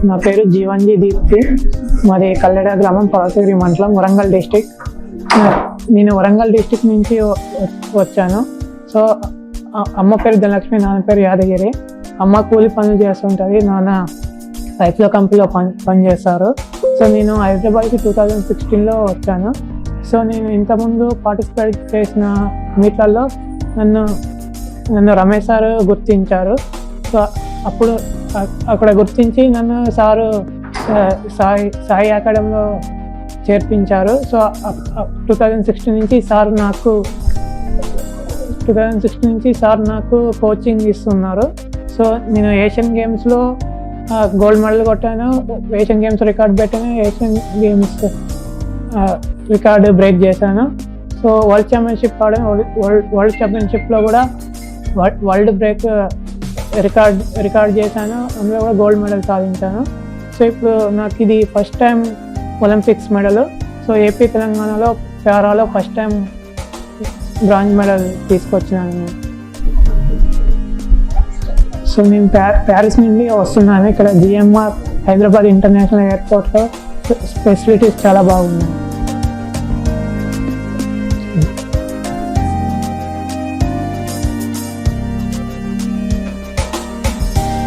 నా పేరు జీవన్జీ దీప్తి. మాది కల్లెడ గ్రామం, పలసగిరి మండలం, వరంగల్ డిస్టిక్. నేను వరంగల్ డిస్టిక్ నుంచి వచ్చాను. సో అమ్మ పేరు ధనలక్ష్మి, నాన్న పేరు యాదగిరి. అమ్మ కూలి పనులు చేస్తుంటుంది, నాన్న రైతుల కంపెనీలో పనిచేస్తారు. సో నేను హైదరాబాద్కి 2016లో వచ్చాను. సో నేను ఇంతకుముందు పార్టిసిపేట్ చేసిన మీట్లలో నన్ను రమేష్ సార్ గుర్తించారు. సో అప్పుడు అక్కడ గుర్తించి నన్ను సారు సాయి అకాడమీలో చేర్పించారు. సో 2016 నుంచి సార్ నాకు కోచింగ్ ఇస్తున్నారు. సో నేను ఏషియన్ గేమ్స్లో గోల్డ్ మెడల్ కొట్టాను, ఏషియన్ గేమ్స్ రికార్డ్ పెట్టాను, ఏషియన్ గేమ్స్ రికార్డు బ్రేక్ చేశాను. సో వరల్డ్ ఛాంపియన్షిప్లో కూడా వరల్డ్ బ్రేక్ రికార్డ్ చేశాను, అందులో కూడా గోల్డ్ మెడల్ సాధించాను. సో ఇప్పుడు నాకు ఇది first time Olympics medal. So AP తెలంగాణలో పారాలో ఫస్ట్ టైం బ్రాంజ్ మెడల్ తీసుకొచ్చినాను. సో నేను ప్యారిస్ నుండి వస్తున్నాను. ఇక్కడ జిఎంఆర్ హైదరాబాద్ ఇంటర్నేషనల్ ఎయిర్పోర్ట్లో ఫెసిలిటీస్ చాలా బాగున్నాయి.